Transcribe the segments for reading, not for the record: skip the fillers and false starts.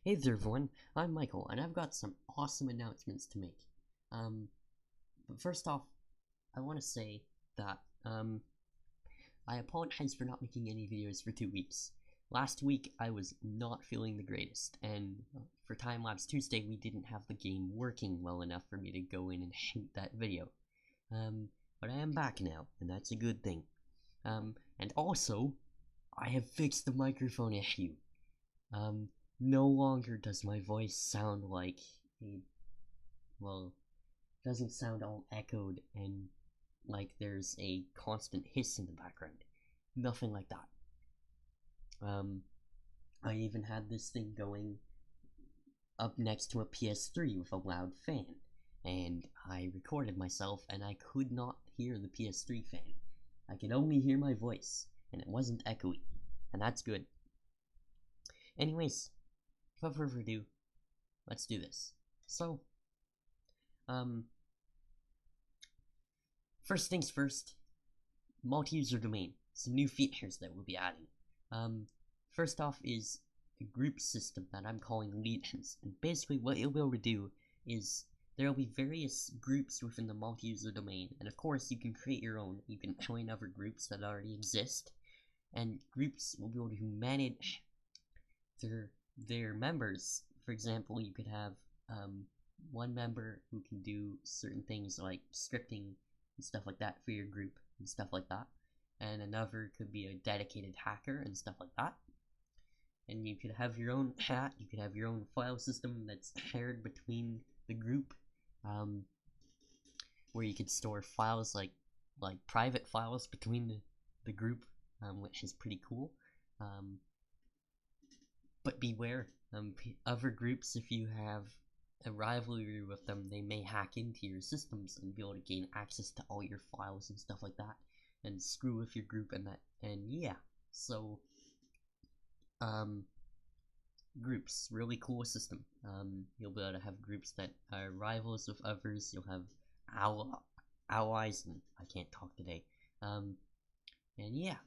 Hey there everyone, I'm Michael, and I've got some awesome announcements to make. But first off, I want to say that, I apologize for not making any videos for 2 weeks. Last week, I was not feeling the greatest, and for Time Lapse Tuesday, we didn't have the game working well enough for me to go in and shoot that video. But I am back now, and that's a good thing. And also, I have fixed the microphone issue. No longer does my voice sound like doesn't sound all echoed and like there's a constant hiss in the background. Nothing like that. I even had this thing going up next to a PS3 with a loud fan, and I recorded myself and I could not hear the PS3 fan. I could only hear my voice, and it wasn't echoey, and that's good. Anyways, without further ado, let's do this. So, first things first, multi-user domain, some new features that we'll be adding. First off is a group system that I'm calling legions, and basically what you'll be able to do is there will be various groups within the multi-user domain, and of course you can create your own. You can join other groups that already exist, and groups will be able to manage their members. For example, you could have one member who can do certain things like scripting and stuff like that for your group and stuff like that, and another could be a dedicated hacker and stuff like that. And you could have your own chat, you could have your own file system that's shared between the group, where you could store files like private files between the group, which is pretty cool. But beware, other groups, if you have a rivalry with them, they may hack into your systems and be able to gain access to all your files and stuff like that, and screw with your group and that, and yeah, so, groups, really cool system. You'll be able to have groups that are rivals with others, you'll have allies, and I can't talk today, and yeah.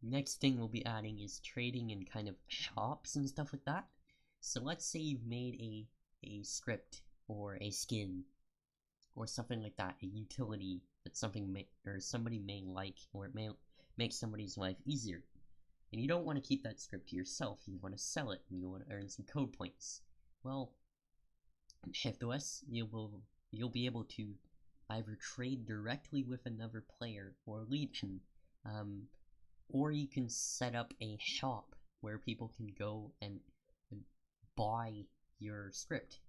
Next thing we'll be adding is trading in kind of shops and stuff like that. So let's say you've made a script or a skin or something like that, a utility that somebody may like, or it may make somebody's life easier. And you don't want to keep that script to yourself, you want to sell it, and you want to earn some code points. Well, in ShiftOS, you'll be able to either trade directly with another player or legion, or you can set up a shop where people can go and buy your script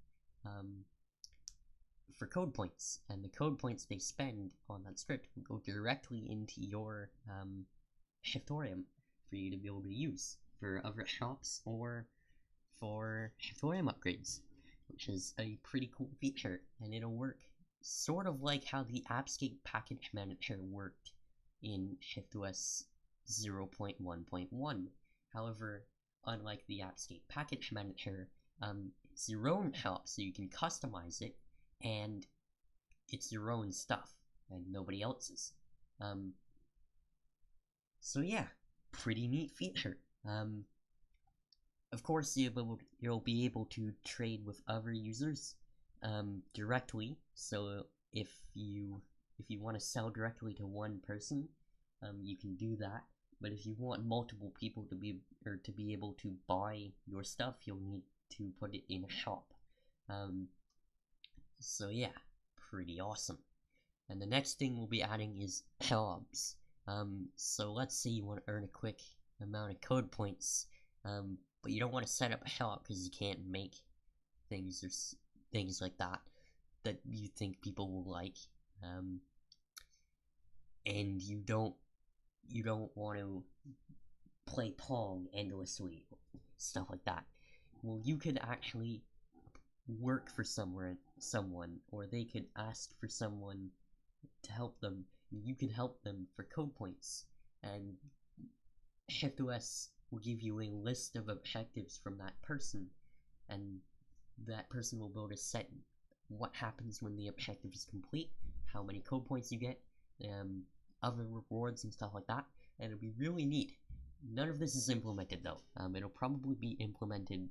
for code points, and the code points they spend on that script will go directly into your ShiftOrium for you to be able to use for other shops or for ShiftOrium upgrades, which is a pretty cool feature, and it'll work sort of like how the Appscape package manager worked in ShiftOS 0.1.1. However, unlike the Appscape package manager, it's your own shop, so you can customize it, and it's your own stuff, and nobody else's. So yeah, pretty neat feature. Of course, you'll be able to trade with other users directly. So if you want to sell directly to one person, you can do that. But if you want multiple people to be able to buy your stuff, you'll need to put it in a shop. So yeah, pretty awesome. And the next thing we'll be adding is jobs. So let's say you want to earn a quick amount of code points, but you don't want to set up a shop because you can't make things or things like that you think people will like, and you don't want to play Pong endlessly, stuff like that. Well, you could actually work for someone, or they could ask for someone to help them. You could help them for code points, and ShiftOS will give you a list of objectives from that person, and that person will be able to set what happens when the objective is complete, how many code points you get, other rewards and stuff like that, and it'll be really neat. None of this is implemented though. It'll probably be implemented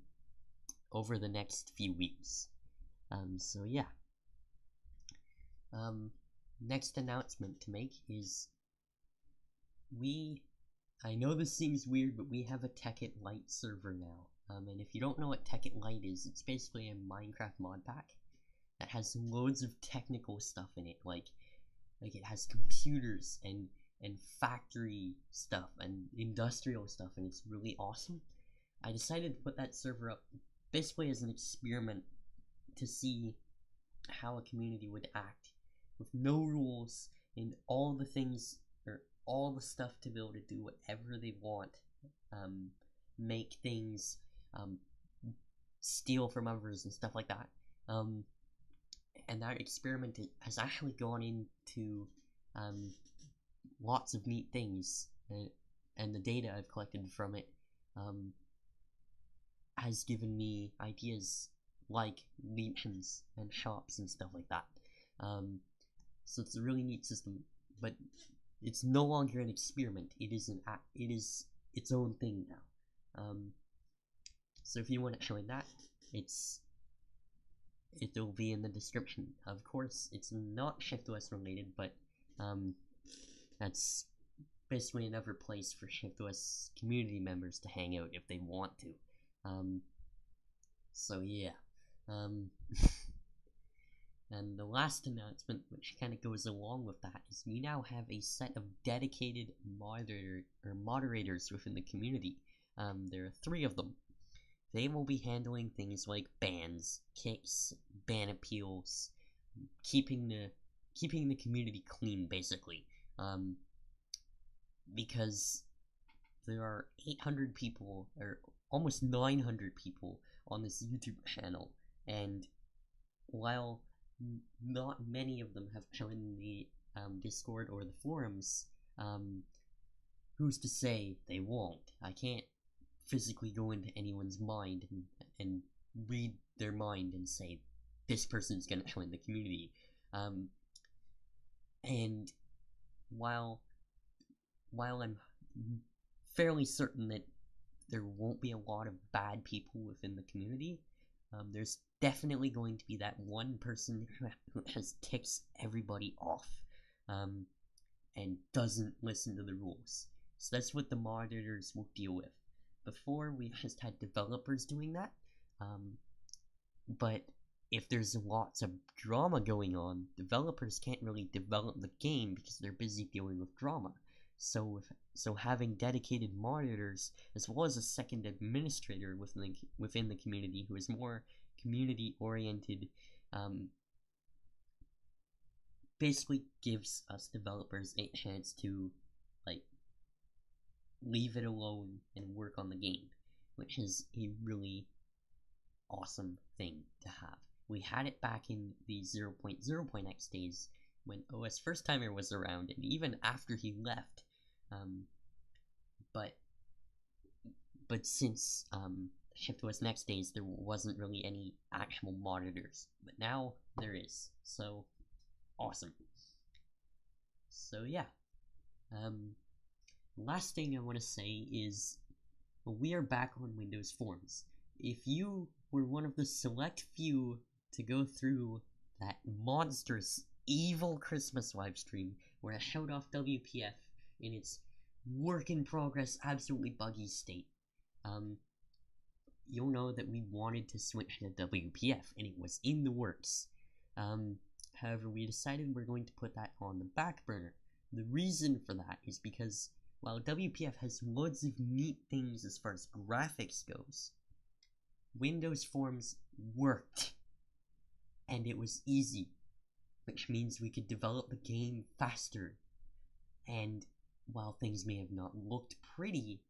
over the next few weeks. So yeah. Next announcement to make is I know this seems weird, but we have a Tekkit Lite server now. And if you don't know what Tekkit Lite is, it's basically a Minecraft mod pack that has loads of technical stuff in it, like it has computers and factory stuff and industrial stuff, and it's really awesome. I decided to put that server up basically as an experiment to see how a community would act with no rules and all the things, or all the stuff to be able to do whatever they want, make things, steal from others and stuff like that. And that experiment has actually gone into lots of neat things, and the data I've collected from it has given me ideas like legions and shops and stuff like that. So it's a really neat system, but it's no longer an experiment. It is its own thing now. So if you want to join that, it'll be in the description. Of course, it's not ShiftOS related, but that's basically another place for ShiftOS community members to hang out if they want to. So yeah. And the last announcement, which kind of goes along with that, is we now have a set of dedicated moderators within the community. There are 3 of them. They will be handling things like bans, kicks, ban appeals, keeping the community clean, basically. Because there are 800 people, or almost 900 people on this YouTube channel, and while not many of them have joined the Discord or the forums, who's to say they won't? I can't physically go into anyone's mind and read their mind and say this person's gonna join the community. And while I'm fairly certain that there won't be a lot of bad people within the community, there's definitely going to be that one person who just ticks everybody off, and doesn't listen to the rules. So that's what the moderators will deal with. Before, we just had developers doing that, but if there's lots of drama going on, developers can't really develop the game because they're busy dealing with drama. So having dedicated monitors, as well as a second administrator within the community who is more community oriented, basically gives us developers a chance to leave it alone and work on the game, which is a really awesome thing to have. We had it back in the 0.0.x days when OSFirstTimer was around, and even after he left. But since ShiftOS next days, there wasn't really any actual monitors, but now there is. So awesome. So yeah. Last thing I want to say is, we are back on Windows Forms. If you were one of the select few to go through that monstrous, evil Christmas livestream where I showed off WPF in its work-in-progress, absolutely buggy state, you'll know that we wanted to switch to WPF, and it was in the works. However, we decided we're going to put that on the back burner. The reason for that is because while WPF has loads of neat things as far as graphics goes, Windows Forms worked, and it was easy, which means we could develop the game faster. And while things may have not looked pretty,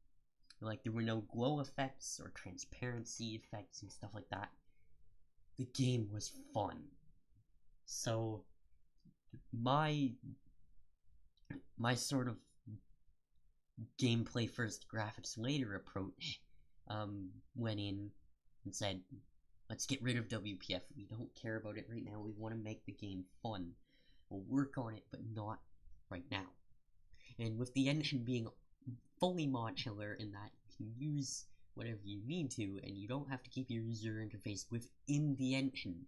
like there were no glow effects or transparency effects and stuff like that, the game was fun. So my sort of gameplay first, graphics later approach went in and said, let's get rid of WPF. We don't care about it right now. We want to make the game fun. We'll work on it, but not right now. And with the engine being fully modular in that you can use whatever you need to, and you don't have to keep your user interface within the engine,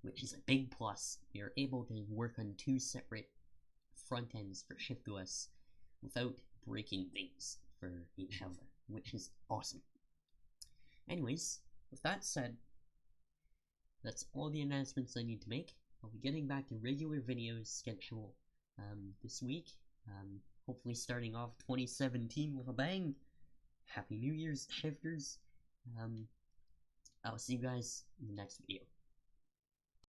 which is a big plus. You're able to work on 2 separate front ends for ShiftOS without breaking things for each other, which is awesome. Anyways, with that said, that's all the announcements I need to make. I'll be getting back to regular videos schedule this week, hopefully starting off 2017 with a bang. Happy New Year's, Shifters. I'll see you guys in the next video.